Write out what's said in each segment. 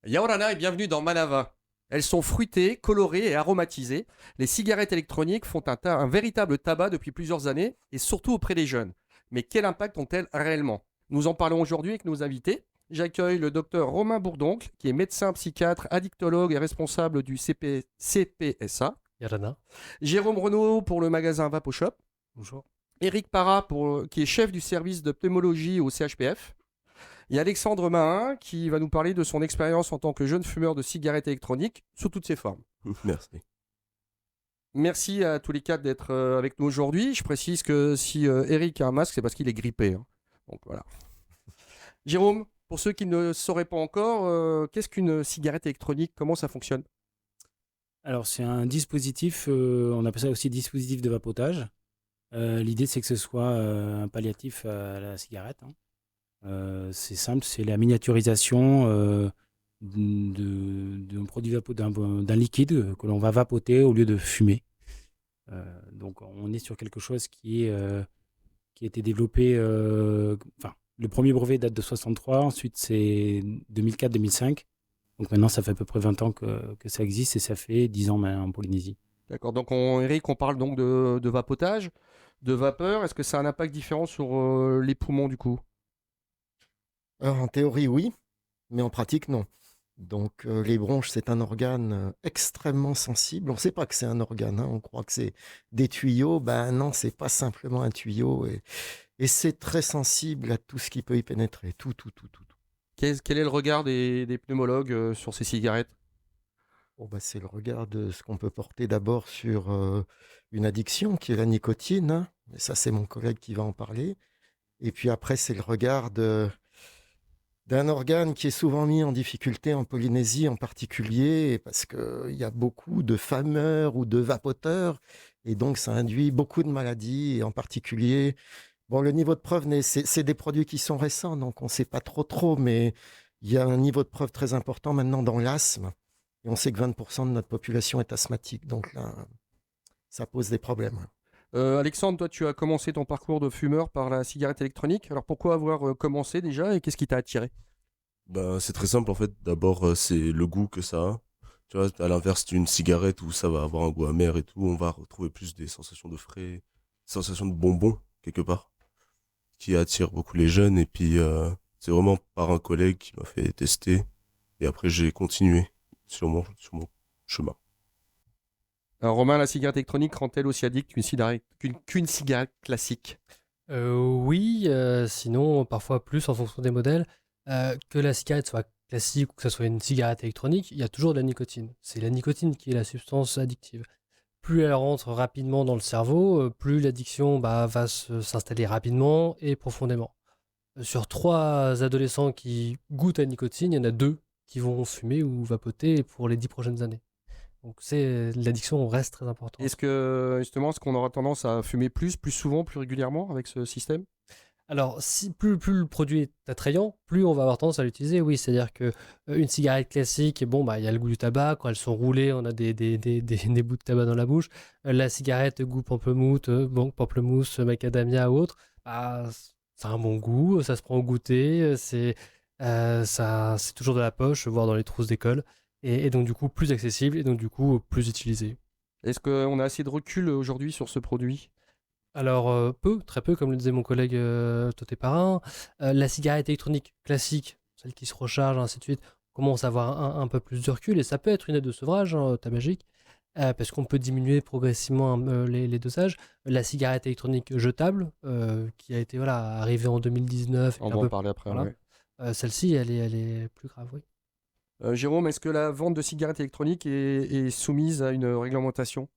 Yaorana et bienvenue dans Manava. Elles sont fruitées, colorées et aromatisées. Les cigarettes électroniques font un véritable tabac depuis plusieurs années et surtout auprès des jeunes. Mais quel impact ont-elles réellement? Nous en parlons aujourd'hui avec nos invités. J'accueille le docteur Romain Bourdoncle, qui est médecin psychiatre, addictologue et responsable du CPSA. Yarana. Jérôme Renaud pour le magasin VapoShop. Bonjour. Éric Parra, qui est chef du service de pneumologie au CHPF. Et Alexandre Mahin qui va nous parler de son expérience en tant que jeune fumeur de cigarettes électroniques sous toutes ses formes. Merci. Merci à tous les quatre d'être avec nous aujourd'hui. Je précise que si Eric a un masque, c'est parce qu'il est grippé, hein. Donc voilà. Jérôme, pour ceux qui ne sauraient pas encore, qu'est-ce qu'une cigarette électronique? Comment ça fonctionne? Alors, c'est un dispositif, on appelle ça aussi dispositif de vapotage. L'idée, c'est que ce soit un palliatif à la cigarette, hein. C'est simple, c'est la miniaturisation d'un produit d'un liquide que l'on va vapoter au lieu de fumer. Donc, on est sur quelque chose qui a été développé. Le premier brevet date de 63, ensuite c'est 2004-2005. Donc maintenant, ça fait à peu près 20 ans que ça existe et ça fait 10 ans en Polynésie. D'accord, donc Eric, on parle donc de vapotage, de vapeur. Est-ce que ça a un impact différent sur les poumons du coup? Alors, en théorie, oui, mais en pratique, non. Donc, les bronches, c'est un organe extrêmement sensible. On ne sait pas que c'est un organe, hein. On croit que c'est des tuyaux. Ben non, c'est pas simplement un tuyau. Et c'est très sensible à tout ce qui peut y pénétrer. Tout, tout, tout, tout, tout. Quel est le regard des pneumologues sur ces cigarettes? Bon, ben, c'est le regard de ce qu'on peut porter d'abord sur une addiction qui est la nicotine, hein. Mais ça, c'est mon collègue qui va en parler. Et puis après, c'est le regard d'un organe qui est souvent mis en difficulté en Polynésie en particulier, parce qu'il y a beaucoup de fameurs ou de vapoteurs, et donc ça induit beaucoup de maladies, et en particulier, bon, le niveau de preuve, c'est des produits qui sont récents, donc on ne sait pas trop, mais il y a un niveau de preuve très important maintenant dans l'asthme, et on sait que 20% de notre population est asthmatique, donc là, ça pose des problèmes. Alexandre, toi, tu as commencé ton parcours de fumeur par la cigarette électronique. Alors pourquoi avoir commencé déjà et qu'est-ce qui t'a attiré? Bah, c'est très simple en fait. D'abord, c'est le goût que ça a. Tu vois, à l'inverse d'une cigarette où ça va avoir un goût amer et tout, on va retrouver plus des sensations de frais, sensations de bonbons quelque part, qui attirent beaucoup les jeunes. Et puis, c'est vraiment par un collègue qui m'a fait tester. Et après, j'ai continué sur mon chemin. Alors Romain, la cigarette électronique rend-elle aussi addict qu'une cigarette classique? Oui, sinon parfois plus en fonction des modèles. Que la cigarette soit classique ou que ce soit une cigarette électronique, il y a toujours de la nicotine. C'est la nicotine qui est la substance addictive. Plus elle rentre rapidement dans le cerveau, plus l'addiction va s'installer rapidement et profondément. Sur 3 adolescents qui goûtent à la nicotine, il y en a 2 qui vont fumer ou vapoter pour les 10 prochaines années. Donc l'addiction reste très importante. Est-ce que justement, est-ce qu'on aura tendance à fumer plus souvent, plus régulièrement avec ce système? Alors, si plus le produit est attrayant, plus on va avoir tendance à l'utiliser, oui. C'est-à-dire que une cigarette classique, bon, bah, il y a le goût du tabac. Quand elles sont roulées, on a des bouts de tabac dans la bouche. La cigarette goût pamplemousse, macadamia ou autre, bah, ça a un bon goût, ça se prend au goûter, c'est toujours de la poche, voire dans les trousses d'école. Et donc, du coup, plus accessible et donc, du coup, plus utilisé. Est-ce qu'on a assez de recul aujourd'hui sur ce produit? Alors, très peu, comme le disait mon collègue Toté Parrain. La cigarette électronique classique, celle qui se recharge, ainsi de suite, commence à avoir un peu plus de recul et ça peut être une aide de sevrage, hein, tabagique, parce qu'on peut diminuer progressivement les dosages. La cigarette électronique jetable, qui a été voilà, arrivée en 2019, On et va en parler après, voilà, ouais. celle-ci, elle est plus grave, oui. Jérôme, est-ce que la vente de cigarettes électroniques est soumise à une réglementation,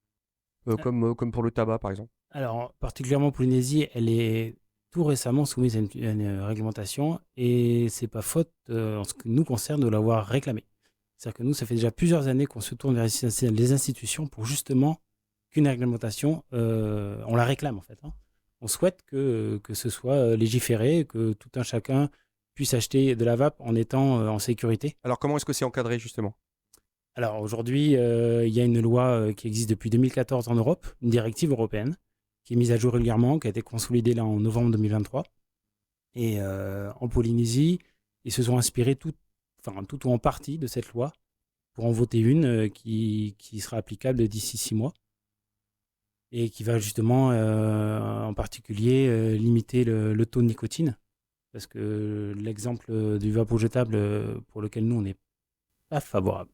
comme pour le tabac par exemple? Alors, particulièrement en Polynésie, elle est tout récemment soumise à une réglementation et c'est pas faute, en ce qui nous concerne, de l'avoir réclamée. C'est-à-dire que nous, ça fait déjà plusieurs années qu'on se tourne vers les institutions pour justement qu'une réglementation, on la réclame en fait, hein. On souhaite que ce soit légiféré, que tout un chacun puisse acheter de la vape en étant en sécurité. Alors comment est-ce que c'est encadré justement? Alors aujourd'hui, il y a une loi qui existe depuis 2014 en Europe, une directive européenne, qui est mise à jour régulièrement, qui a été consolidée là en novembre 2023. Et en Polynésie, ils se sont inspirés enfin tout ou en partie de cette loi pour en voter une qui sera applicable d'ici 6 mois et qui va justement en particulier limiter le taux de nicotine. Parce que l'exemple du vapeau jetable pour lequel nous on n'est pas favorable,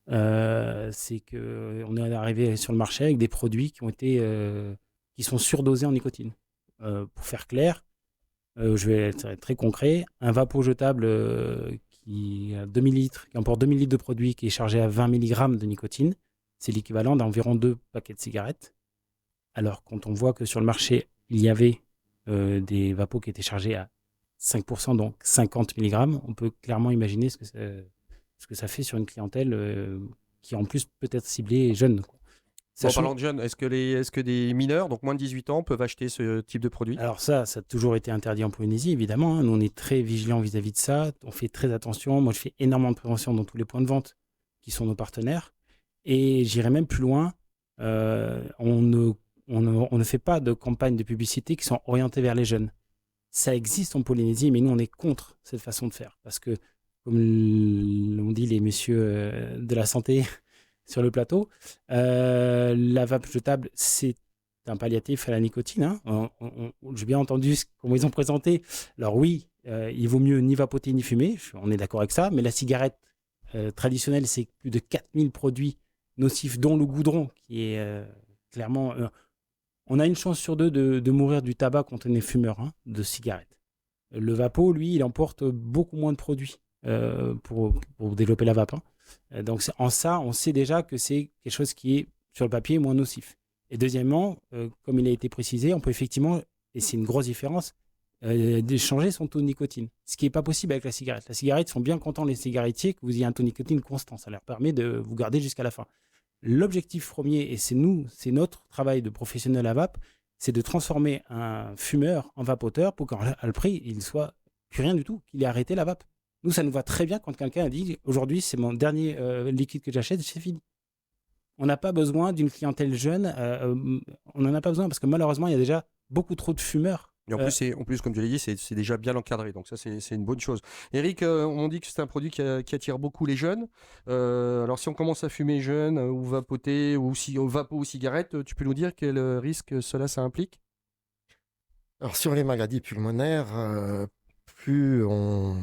c'est qu'on est arrivé sur le marché avec des produits qui sont surdosés en nicotine. Pour faire clair, je vais être très concret. Un vapeau jetable qui emporte 2000 litres de produit qui est chargé à 20 mg de nicotine, c'est l'équivalent d'environ 2 paquets de cigarettes. Alors, quand on voit que sur le marché, il y avait des vapos qui étaient chargés à 5%, donc 50 mg, on peut clairement imaginer ce que ça fait sur une clientèle qui, en plus, peut être ciblée et jeune. En parlant de jeunes, est-ce que des mineurs, donc moins de 18 ans, peuvent acheter ce type de produit? Alors ça a toujours été interdit en Polynésie, évidemment. Nous, on est très vigilants vis-à-vis de ça. On fait très attention. Moi, je fais énormément de prévention dans tous les points de vente qui sont nos partenaires. Et j'irai même plus loin. On ne fait pas de campagnes de publicité qui sont orientées vers les jeunes. Ça existe en Polynésie, mais nous, on est contre cette façon de faire. Parce que, comme l'ont dit les messieurs de la santé sur le plateau, la vape jetable, c'est un palliatif à la nicotine. Hein. J'ai bien entendu comment ils ont présenté. Alors oui, il vaut mieux ni vapoter ni fumer, on est d'accord avec ça, mais la cigarette traditionnelle, c'est plus de 4000 produits nocifs, dont le goudron, qui est clairement... on a une chance sur deux de mourir du tabac quand on est fumeur de cigarettes. Le vapeau, lui, il emporte beaucoup moins de produits pour développer la vape. Donc en ça, on sait déjà que c'est quelque chose qui est, sur le papier, moins nocif. Et deuxièmement, comme il a été précisé, on peut effectivement, et c'est une grosse différence, changer son taux de nicotine. Ce qui n'est pas possible avec la cigarette. La cigarette, ils sont bien contents, les cigarettiers, que vous ayez un taux de nicotine constant. Ça leur permet de vous garder jusqu'à la fin. L'objectif premier, et c'est notre travail de professionnel à vape, c'est de transformer un fumeur en vapoteur pour qu'à le prix, il ne soit plus rien du tout, qu'il ait arrêté la vape. Nous, ça nous va très bien quand quelqu'un a dit « Aujourd'hui, c'est mon dernier liquide que j'achète, c'est fini ». On n'a pas besoin d'une clientèle jeune. On n'en a pas besoin parce que malheureusement, il y a déjà beaucoup trop de fumeurs. Et en plus, comme je l'ai dit, c'est déjà bien encadré. Donc ça, c'est une bonne chose. Eric, on dit que c'est un produit qui attire beaucoup les jeunes. Alors si on commence à fumer jeune ou vapoter ou vapeau ou cigarette, tu peux nous dire quel risque ça implique? Alors sur les maladies pulmonaires, plus on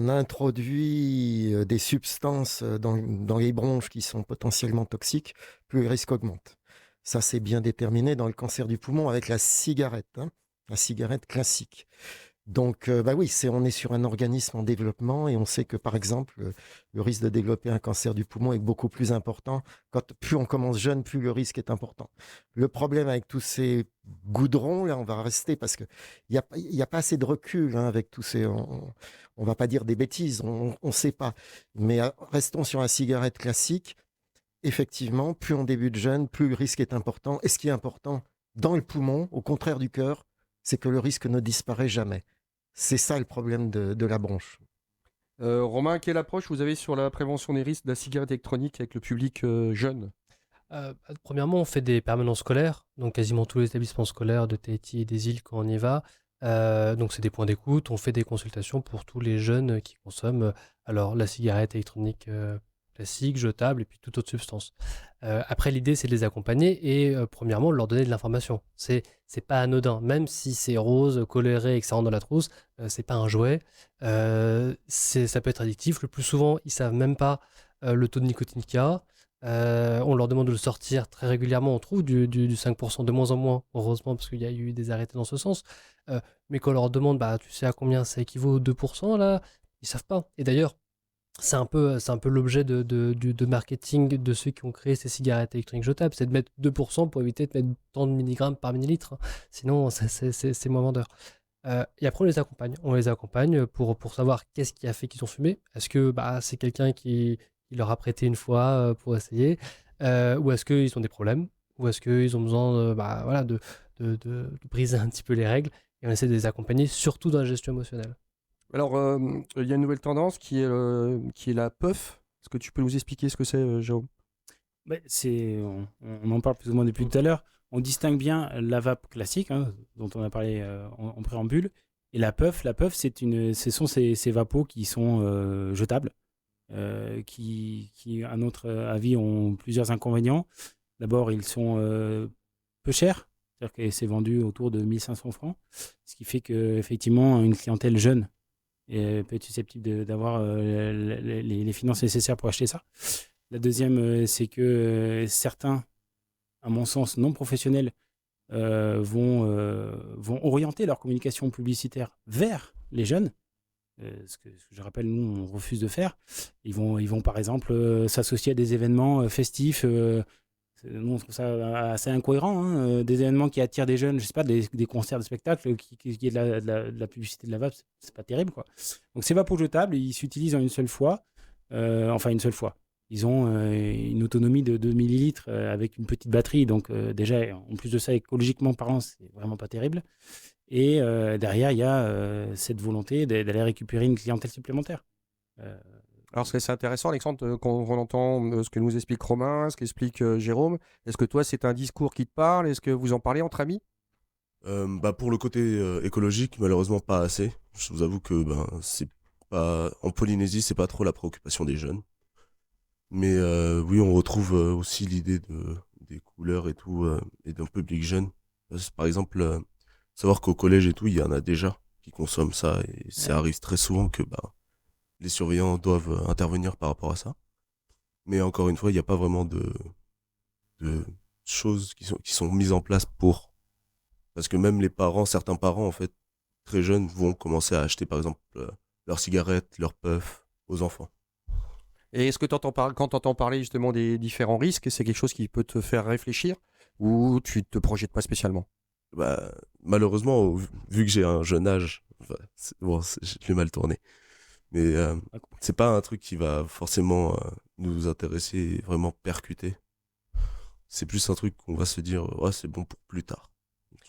introduit des substances dans les bronches qui sont potentiellement toxiques, plus le risque augmente. Ça, c'est bien déterminé dans le cancer du poumon avec la cigarette, la cigarette classique. Donc, oui, on est sur un organisme en développement et on sait que, par exemple, le risque de développer un cancer du poumon est beaucoup plus important. Plus on commence jeune, plus le risque est important. Le problème avec tous ces goudrons, là, on va rester parce qu'il n'y a pas assez de recul avec tous ces... On ne va pas dire des bêtises, on ne sait pas. Mais restons sur la cigarette classique. Effectivement, plus on débute jeune, plus le risque est important. Et ce qui est important dans le poumon, au contraire du cœur, c'est que le risque ne disparaît jamais. C'est ça le problème de la bronche. Romain, quelle approche vous avez sur la prévention des risques de la cigarette électronique avec le public jeune? Premièrement, on fait des permanences scolaires, donc quasiment tous les établissements scolaires de Tahiti et des îles quand on y va. Donc c'est des points d'écoute, on fait des consultations pour tous les jeunes qui consomment alors la cigarette électronique classique, jetable et puis toute autre substance. Après, l'idée, c'est de les accompagner et premièrement, leur donner de l'information. C'est pas anodin, même si c'est rose, coloré et que ça rentre dans la trousse, c'est pas un jouet. Ça peut être addictif. Le plus souvent, ils savent même pas le taux de nicotine qu'il y a. On leur demande de le sortir très régulièrement. On trouve du 5% de moins en moins, heureusement, parce qu'il y a eu des arrêtés dans ce sens. Mais quand on leur demande, tu sais à combien ça équivaut 2%, là, ils savent pas. Et d'ailleurs, c'est un peu l'objet de marketing de ceux qui ont créé ces cigarettes électroniques jetables, c'est de mettre 2% pour éviter de mettre tant de milligrammes par millilitre. Sinon, c'est moins vendeur. Et après, on les accompagne pour savoir qu'est-ce qui a fait qu'ils ont fumé. Est-ce que c'est quelqu'un qui leur a prêté une fois pour essayer, ou est-ce qu'ils ont des problèmes, ou est-ce qu'ils ont besoin de briser un petit peu les règles, et on essaie de les accompagner, surtout dans la gestion émotionnelle. Alors, il y a une nouvelle tendance qui est la puff. Est-ce que tu peux nous expliquer ce que c'est, Jérôme? On en parle plus ou moins depuis tout à l'heure. On distingue bien la vape classique, dont on a parlé en préambule, Et la puff, ce sont ces vapos qui sont jetables, qui, à notre avis, ont plusieurs inconvénients. D'abord, ils sont peu chers, c'est-à-dire que c'est vendu autour de 1500 francs, ce qui fait qu'effectivement, une clientèle jeune peut être susceptible d'avoir les finances nécessaires pour acheter ça. La deuxième, c'est que certains, à mon sens, non professionnels, vont orienter leur communication publicitaire vers les jeunes. Ce que je rappelle, nous, on refuse de faire. Ils vont par exemple, s'associer à des événements festifs. Nous, on trouve ça assez incohérent. Des événements qui attirent des jeunes, je sais pas, des concerts, des spectacles, qui est de la publicité de la vape, c'est pas terrible, quoi. Donc, ces vapos jetables, ils s'utilisent en une seule fois. Enfin, une seule fois. Ils ont une autonomie de 2 millilitres avec une petite batterie. Donc, déjà, en plus de ça, écologiquement parlant, c'est vraiment pas terrible. Et derrière, il y a cette volonté d'aller récupérer une clientèle supplémentaire. Alors, c'est intéressant, Alexandre, quand on entend ce que nous explique Romain, ce qu'explique Jérôme. Est-ce que toi, c'est un discours qui te parle? Est-ce que vous en parlez entre amis? Pour le côté écologique, malheureusement pas assez. Je vous avoue que c'est pas en Polynésie, c'est pas trop la préoccupation des jeunes. Mais oui, on retrouve aussi l'idée des couleurs et tout, et d'un public jeune. Par exemple, savoir qu'au collège et tout, il y en a déjà qui consomment ça, et ça arrive très souvent que les surveillants doivent intervenir par rapport à ça. Mais encore une fois, il n'y a pas vraiment de choses qui sont mises en place pour. Parce que même certains parents, en fait, très jeunes, vont commencer à acheter, par exemple, leurs cigarettes, leurs puffs aux enfants. Et est-ce que quand tu entends parler justement des différents risques, c'est quelque chose qui peut te faire réfléchir ou tu te projettes pas spécialement? Malheureusement, vu que j'ai un jeune âge, je l'ai mal tourné. Mais c'est pas un truc qui va forcément nous intéresser et vraiment percuter. C'est plus un truc qu'on va se dire, ouais, c'est bon pour plus tard.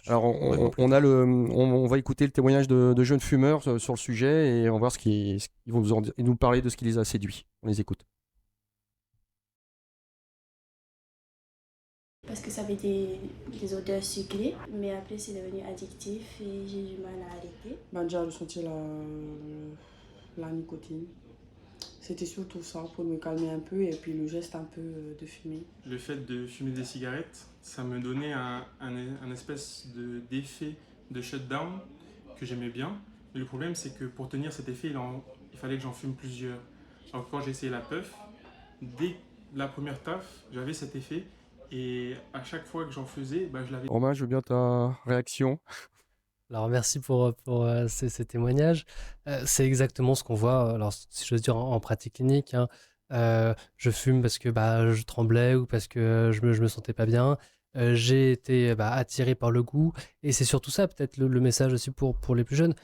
Alors, on va écouter le témoignage de jeunes fumeurs sur le sujet et on va voir ce qu'ils vont nous parler de ce qui les a séduits. On les écoute. Parce que ça avait des odeurs sucrées, mais après c'est devenu addictif et j'ai du mal à arrêter. Déjà ressenti la nicotine. C'était surtout ça pour me calmer un peu et puis le geste un peu de fumer. Le fait de fumer des cigarettes, ça me donnait un espèce d'effet de shutdown que j'aimais bien. Mais le problème, c'est que pour tenir cet effet, il fallait que j'en fume plusieurs. Alors quand j'ai essayé la puff, dès la première taf, j'avais cet effet. Et à chaque fois que j'en faisais, je l'avais. Romain, je veux bien ta réaction. Alors merci pour ces témoignages. C'est exactement ce qu'on voit, alors si j'ose dire, en pratique clinique. Je fume parce que je tremblais ou parce que je me sentais pas bien. J'ai été attiré par le goût. Et c'est surtout ça, peut-être, le message aussi pour les plus jeunes.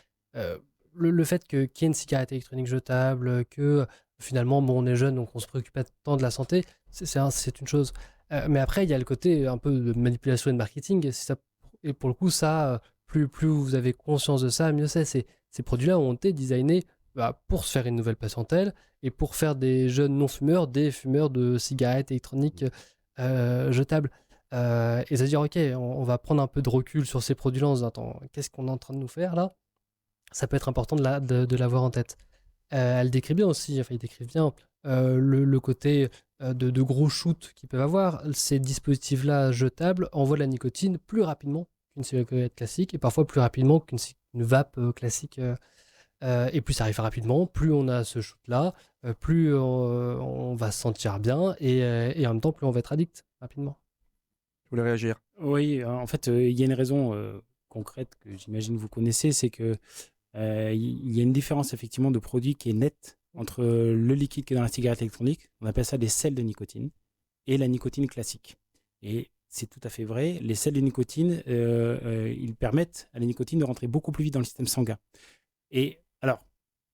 Le fait qu'il y ait une cigarette électronique jetable, que finalement, on est jeune, donc on se préoccupe pas tant de la santé, c'est une chose. Mais après, il y a le côté un peu de manipulation et de marketing. Et pour le coup, ça... Plus vous avez conscience de ça, mieux c'est. Ces produits-là ont été designés pour se faire une nouvelle patientèle et pour faire des jeunes non-fumeurs, des fumeurs de cigarettes électroniques jetables. Et se dire, ok, on va prendre un peu de recul sur ces produits-là en se disant, attends, qu'est-ce qu'on est en train de nous faire là? Ça peut être important de l'avoir en tête. Elle décrit bien aussi, enfin, il décrit bien le côté de gros shoots qu'ils peuvent avoir. Ces dispositifs-là jetables envoient la nicotine plus rapidement qu'une cigarette classique et parfois plus rapidement qu'une vape classique. Et plus ça arrive rapidement, plus on a ce shoot-là, plus on va se sentir bien et en même temps, plus on va être addict rapidement. Je voulais réagir. Oui, en fait, il y a une raison concrète que j'imagine vous connaissez, c'est que il y a une différence effectivement de produit qui est nette entre le liquide qui est dans la cigarette électronique, on appelle ça des sels de nicotine, et la nicotine classique. Et c'est tout à fait vrai, les sels de nicotine, ils permettent à la nicotine de rentrer beaucoup plus vite dans le système sanguin. Et alors,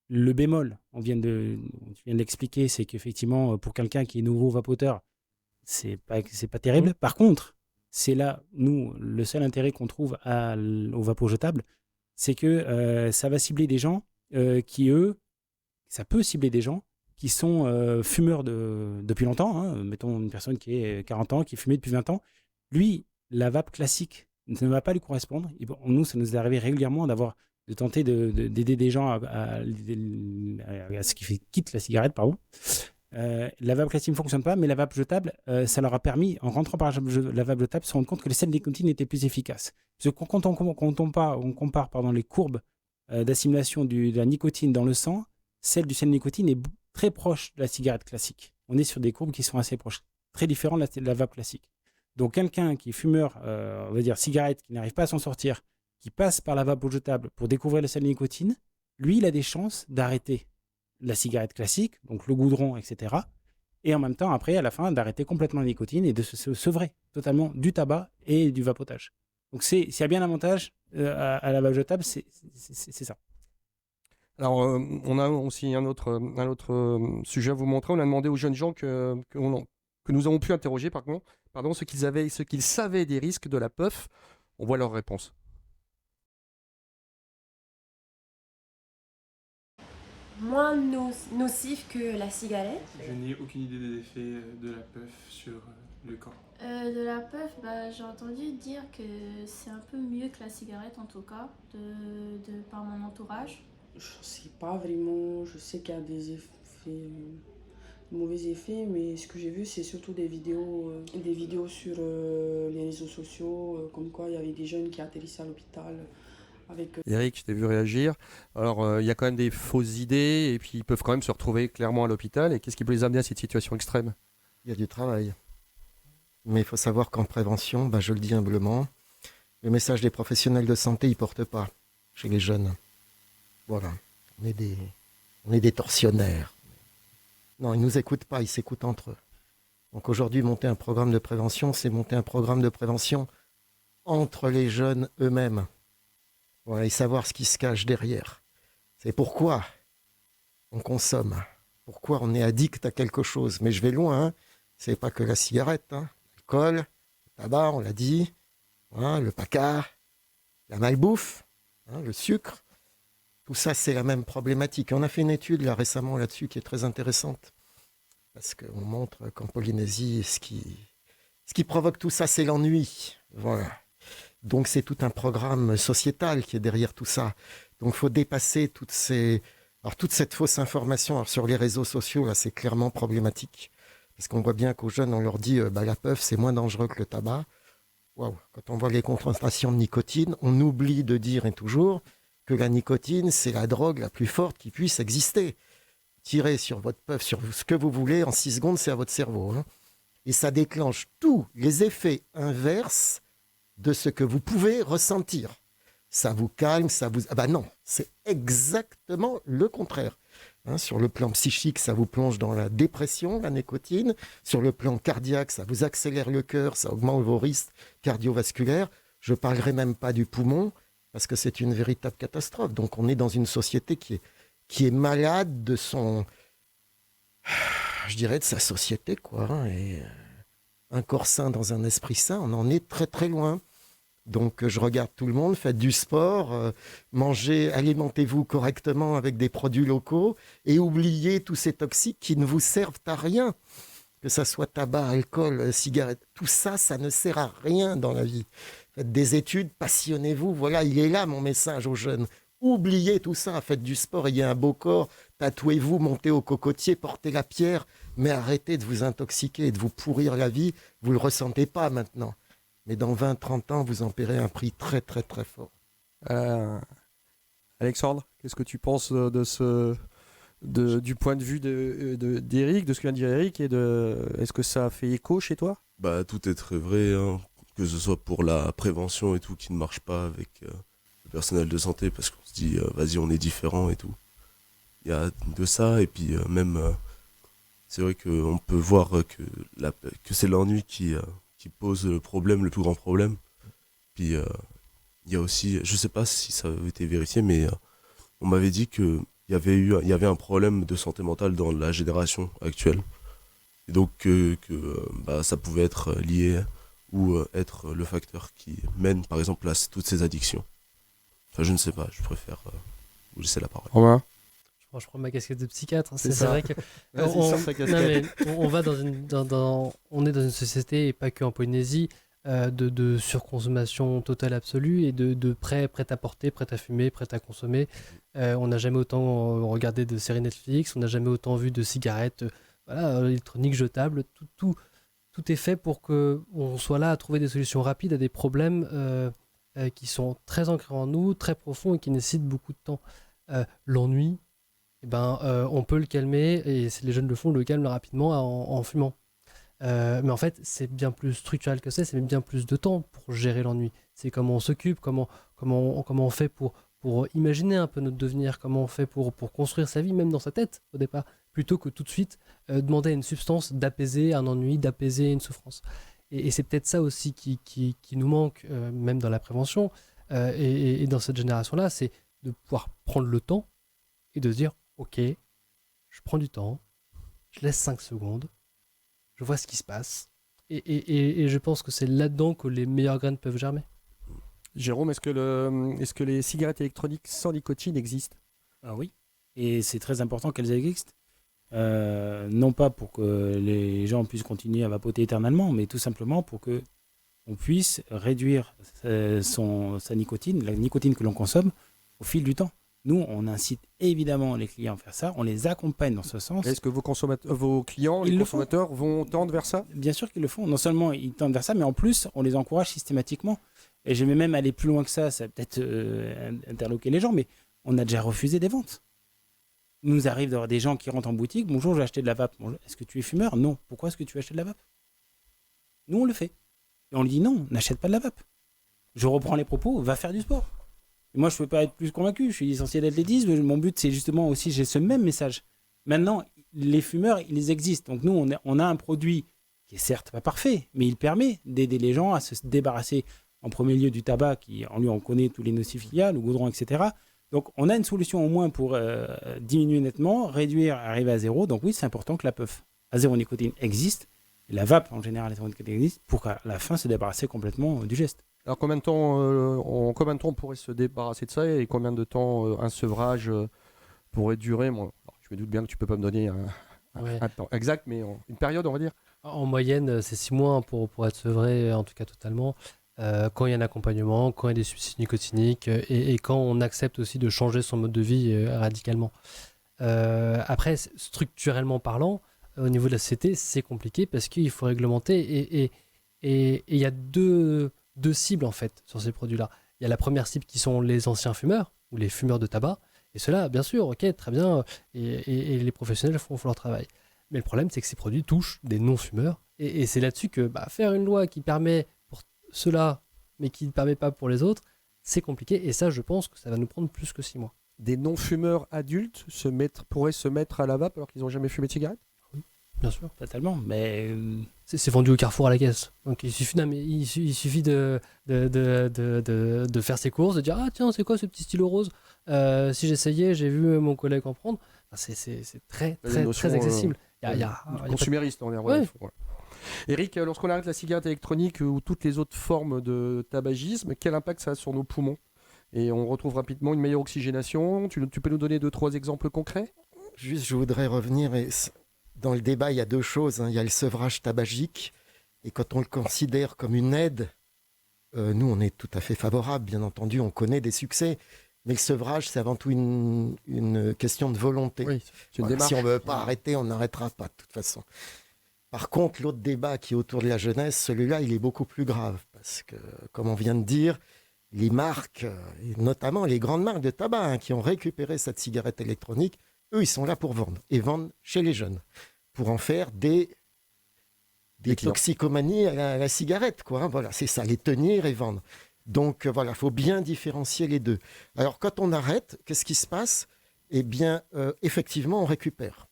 le bémol, tu viens de l'expliquer, c'est qu'effectivement, pour quelqu'un qui est nouveau vapoteur, c'est pas terrible. Par contre, c'est là, nous, le seul intérêt qu'on trouve au vapo jetable, c'est que ça va cibler des gens ça peut cibler des gens qui sont fumeurs depuis longtemps. Mettons une personne qui est 40 ans, qui fumait depuis 20 ans. Lui, la vape classique ne va pas lui correspondre. Et nous, ça nous est arrivé régulièrement d'avoir de tenter d'aider des gens à ce qu'ils quittent la cigarette, pardon. La vape classique ne fonctionne pas, mais la vape jetable, ça leur a permis, en rentrant par la vape jetable, de se rendre compte que les sels de nicotine étaient plus efficaces. Parce que quand on compare les courbes d'assimilation de la nicotine dans le sang, celle du sel de nicotine est très proche de la cigarette classique. On est sur des courbes qui sont assez proches, très différentes de la vape classique. Donc quelqu'un qui est fumeur, on va dire cigarette, qui n'arrive pas à s'en sortir, qui passe par la vape jetable pour découvrir le sel de nicotine, lui, il a des chances d'arrêter la cigarette classique, donc le goudron, etc. Et en même temps, après, à la fin, d'arrêter complètement la nicotine et de se sevrer totalement du tabac et du vapotage. Donc s'il y a bien un avantage à la vape jetable, c'est ça. Alors, on a aussi un autre sujet à vous montrer. On a demandé aux jeunes gens que nous avons pu interroger, ce qu'ils savaient des risques de la puff. On voit leurs réponses. Moins nocif que la cigarette. Je n'ai aucune idée des effets de la puff sur le corps. De la puff, j'ai entendu dire que c'est un peu mieux que la cigarette en tout cas, par mon entourage. Je sais pas vraiment, je sais qu'il y a des effets, de mauvais effets, mais ce que j'ai vu c'est surtout des vidéos sur les réseaux sociaux, comme quoi il y avait des jeunes qui atterrissaient à l'hôpital. Eric, je t'ai vu réagir. Alors, il y a quand même des fausses idées et puis ils peuvent quand même se retrouver clairement à l'hôpital. Et qu'est-ce qui peut les amener à cette situation extrême ? Il y a du travail. Mais il faut savoir qu'en prévention, je le dis humblement, le message des professionnels de santé, il ne porte pas chez les jeunes. Voilà, on est des tortionnaires. Non, ils ne nous écoutent pas, ils s'écoutent entre eux. Donc aujourd'hui, monter un programme de prévention, c'est monter un programme de prévention entre les jeunes eux-mêmes. Voilà, et savoir ce qui se cache derrière. C'est pourquoi on consomme, pourquoi on est addict à quelque chose. Mais je vais loin, hein. C'est pas que la cigarette, hein. L'alcool, le tabac, on l'a dit, hein, le paca, la malbouffe, hein, le sucre. Tout ça, c'est la même problématique. On a fait une étude là récemment là-dessus qui est très intéressante. Parce qu'on montre qu'en Polynésie, ce qui provoque tout ça, c'est l'ennui. Voilà. Donc c'est tout un programme sociétal qui est derrière tout ça. Donc il faut dépasser toute cette fausse information. Alors, sur les réseaux sociaux, là, c'est clairement problématique. Parce qu'on voit bien qu'aux jeunes, on leur dit la puff, c'est moins dangereux que le tabac. Waouh. Quand on voit les concentrations de nicotine, on oublie de dire et toujours que la nicotine, c'est la drogue la plus forte qui puisse exister. Tirez sur votre puff, sur ce que vous voulez, en 6 secondes, c'est à votre cerveau. Hein. Et ça déclenche tous les effets inverses de ce que vous pouvez ressentir. Ça vous calme, ça vous... Ah bah non, c'est exactement le contraire. Hein, sur le plan psychique, ça vous plonge dans la dépression, la nicotine. Sur le plan cardiaque, ça vous accélère le cœur, ça augmente vos risques cardiovasculaires. Je ne parlerai même pas du poumon, parce que c'est une véritable catastrophe. Donc on est dans une société qui est malade de son... Je dirais de sa société, quoi. Hein, et un corps sain dans un esprit sain, on en est très très loin. Donc je regarde tout le monde, faites du sport, mangez, alimentez-vous correctement avec des produits locaux et oubliez tous ces toxiques qui ne vous servent à rien. Que ça soit tabac, alcool, cigarette, tout ça, ça ne sert à rien dans la vie. Faites des études, passionnez-vous, voilà, il est là mon message aux jeunes. Oubliez tout ça, faites du sport, ayez un beau corps, tatouez-vous, montez au cocotier, portez la pierre, mais arrêtez de vous intoxiquer et de vous pourrir la vie, vous ne le ressentez pas maintenant. Mais dans 20-30 ans, vous en paierez un prix très, très, très fort. Alexandre, qu'est-ce que tu penses du point de vue d'Eric, de ce que vient de dire Eric, est-ce que ça a fait écho chez toi ? Tout est très vrai, hein, que ce soit pour la prévention et tout, qui ne marche pas avec le personnel de santé, parce qu'on se dit, vas-y, on est différent et tout. Il y a de ça, et puis c'est vrai qu'on peut voir que c'est l'ennui qui pose le plus grand problème. Puis il y a aussi, je sais pas si ça avait été vérifié, mais on m'avait dit qu'il y avait un problème de santé mentale dans la génération actuelle. Et donc ça pouvait être lié ou être le facteur qui mène par exemple à toutes ces addictions. Enfin je ne sais pas, je préfère vous laisser la parole. Romain ? Je prends ma casquette de psychiatre. Hein. C'est c'est vrai que Vas-y, sors ta casquette. on est dans une société, et pas que en Polynésie, de surconsommation totale absolue et de prêt à porter, prêt à fumer, prêt à consommer. On n'a jamais autant regardé de séries Netflix, on n'a jamais autant vu de cigarettes électroniques jetables. Tout est fait pour qu'on soit là à trouver des solutions rapides à des problèmes qui sont très ancrés en nous, très profonds et qui nécessitent beaucoup de temps. L'ennui, on peut le calmer, et si les jeunes le font, le calment rapidement en fumant. Mais en fait, c'est bien plus structurel que ça, c'est bien plus de temps pour gérer l'ennui. C'est comment on s'occupe, comment on fait pour imaginer un peu notre devenir, comment on fait pour construire sa vie, même dans sa tête au départ, plutôt que tout de suite demander à une substance d'apaiser un ennui, d'apaiser une souffrance. Et c'est peut-être ça aussi qui nous manque, même dans la prévention, et dans cette génération-là, c'est de pouvoir prendre le temps et de se dire, ok, je prends du temps, je laisse 5 secondes, je vois ce qui se passe, et je pense que c'est là-dedans que les meilleures graines peuvent germer. Jérôme, est-ce que les cigarettes électroniques sans nicotine existent? Ah oui, et c'est très important qu'elles existent. Non pas pour que les gens puissent continuer à vapoter éternellement, mais tout simplement pour que on puisse réduire sa nicotine, la nicotine que l'on consomme, au fil du temps. Nous, on incite évidemment les clients à faire ça, on les accompagne dans ce sens. Est-ce que vos clients, les consommateurs, vont tendre vers ça? Bien sûr qu'ils le font. Non seulement ils tendent vers ça, mais en plus, on les encourage systématiquement. Et je vais même aller plus loin que ça va peut-être interloquer les gens, mais on a déjà refusé des ventes. Il nous arrive d'avoir des gens qui rentrent en boutique. Bonjour, j'ai acheté de la vape. Est-ce que tu es fumeur? Non. Pourquoi est-ce que tu veux acheter de la vape? Nous, on le fait. Et on lui dit non, n'achète pas de la vape. Je reprends les propos, va faire du sport. Et moi, je ne peux pas être plus convaincu. Je suis licencié d'athlétisme. Mon but, c'est justement aussi, j'ai ce même message. Maintenant, les fumeurs, ils existent. Donc nous, on a un produit qui est certes pas parfait, mais il permet d'aider les gens à se débarrasser en premier lieu du tabac, qui en lui on connaît tous les nocifs qu'il y a, le goudron, etc. Donc on a une solution au moins pour diminuer nettement, réduire, arriver à zéro. Donc oui, c'est important que la puff à zéro nicotine existe, et la vape en général à zéro nicotine existe, pour qu'à la fin se débarrasser complètement du geste. Alors combien de temps on pourrait se débarrasser de ça, et combien de temps un sevrage pourrait durer? Moi, je me doute bien que tu peux pas me donner un temps exact, mais une période, on va dire. En moyenne, c'est 6 mois pour être sevré, en tout cas totalement. Quand il y a un accompagnement, quand il y a des substituts nicotiniques, et quand on accepte aussi de changer son mode de vie radicalement. Après, structurellement parlant, au niveau de la société, c'est compliqué parce qu'il faut réglementer, et il y a deux cibles en fait sur ces produits-là. Il y a la première cible qui sont les anciens fumeurs ou les fumeurs de tabac, et ceux-là, bien sûr, ok, très bien, et les professionnels font leur travail. Mais le problème, c'est que ces produits touchent des non-fumeurs, et c'est là-dessus que faire une loi qui permet pour ceux-là, mais qui ne permet pas pour les autres, c'est compliqué, et ça, je pense que ça va nous prendre plus que 6 mois. Des non-fumeurs adultes pourraient se mettre à la vape alors qu'ils n'ont jamais fumé de cigarette? Oui, bien sûr. Totalement, mais... C'est vendu au Carrefour à la caisse. Donc il suffit de faire ses courses, de dire « Ah tiens, c'est quoi ce petit stylo rose ? Si j'essayais, j'ai vu mon collègue en prendre. » C'est très accessible. Consumériste, on est ouais. Eric, lorsqu'on arrête la cigarette électronique ou toutes les autres formes de tabagisme, quel impact ça a sur nos poumons? Et on retrouve rapidement une meilleure oxygénation. Tu peux nous donner 2-3 exemples concrets? Juste, je voudrais revenir, dans le débat, il y a 2 choses. Il y a le sevrage tabagique, et quand on le considère comme une aide, nous, on est tout à fait favorable, bien entendu, on connaît des succès. Mais le sevrage, c'est avant tout une question de volonté. Oui, c'est une démarche. Si on ne veut pas arrêter, on n'arrêtera pas, de toute façon. Par contre, l'autre débat qui est autour de la jeunesse, celui-là, il est beaucoup plus grave. Parce que, comme on vient de dire, les marques, et notamment les grandes marques de tabac, qui ont récupéré cette cigarette électronique, eux, ils sont là pour vendre. Et vendre chez les jeunes. Pour en faire des toxicomanies à la cigarette, quoi. Voilà, c'est ça, les tenir et vendre. Donc, voilà, il faut bien différencier les deux. Alors, quand on arrête, qu'est-ce qui se passe? Eh bien, effectivement, on récupère.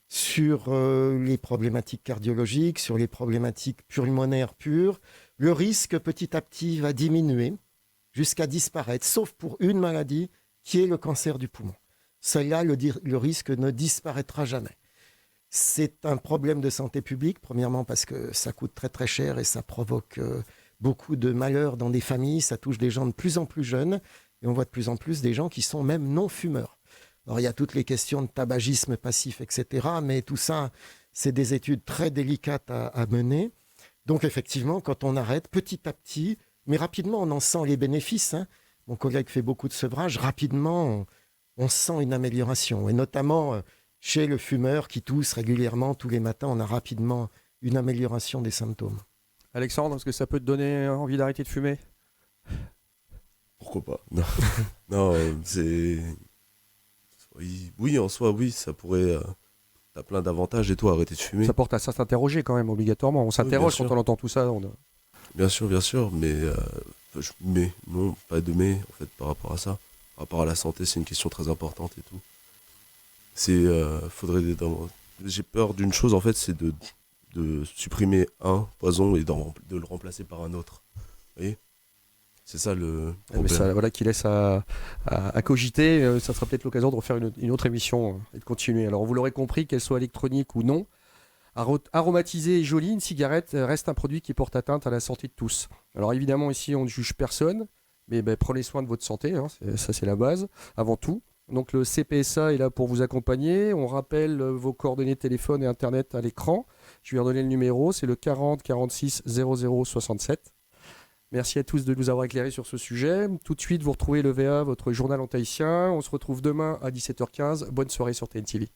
Sur les problématiques cardiologiques, sur les problématiques pulmonaires pures, le risque petit à petit va diminuer jusqu'à disparaître, sauf pour une maladie qui est le cancer du poumon. Celle-là, le risque ne disparaîtra jamais. C'est un problème de santé publique, premièrement parce que ça coûte très très cher et ça provoque beaucoup de malheurs dans des familles, ça touche des gens de plus en plus jeunes, et on voit de plus en plus des gens qui sont même non-fumeurs. Alors, il y a toutes les questions de tabagisme passif, etc. Mais tout ça, c'est des études très délicates à mener. Donc effectivement, quand on arrête petit à petit, mais rapidement, on en sent les bénéfices, hein. Mon collègue fait beaucoup de sevrage. Rapidement, on sent une amélioration. Et notamment, chez le fumeur qui tousse régulièrement tous les matins, on a rapidement une amélioration des symptômes. Alexandre, est-ce que ça peut te donner envie d'arrêter de fumer? Pourquoi pas? Non, non, c'est. Oui, en soi, oui, ça pourrait. T'as plein d'avantages et tout, arrêter de fumer. Ça porte à s'interroger quand même, obligatoirement. On s'interroge bien quand sûr. on entend tout ça. Bien sûr, mais non, pas de mais, en fait, par rapport à ça. Par rapport à la santé, c'est une question très importante et tout. Faudrait j'ai peur d'une chose, en fait, c'est de supprimer un poison et de le remplacer par un autre. Vous voyez? C'est ça le Mais problème. ça, voilà, qui laisse à cogiter. Ça sera peut-être l'occasion de refaire une autre émission et de continuer. Alors, vous l'aurez compris, qu'elle soit électronique ou non, aromatisée et jolie, une cigarette reste un produit qui porte atteinte à la santé de tous. Alors, évidemment, ici, on ne juge personne, mais prenez soin de votre santé. Hein, ça, c'est la base, avant tout. Donc, le CPSA est là pour vous accompagner. On rappelle vos coordonnées de téléphone et Internet à l'écran. Je vais redonner le numéro. C'est le 40 46 00 67. Merci à tous de nous avoir éclairés sur ce sujet. Tout de suite, vous retrouvez le VA, votre journal en tahitien. On se retrouve demain à 17h15. Bonne soirée sur TNTV.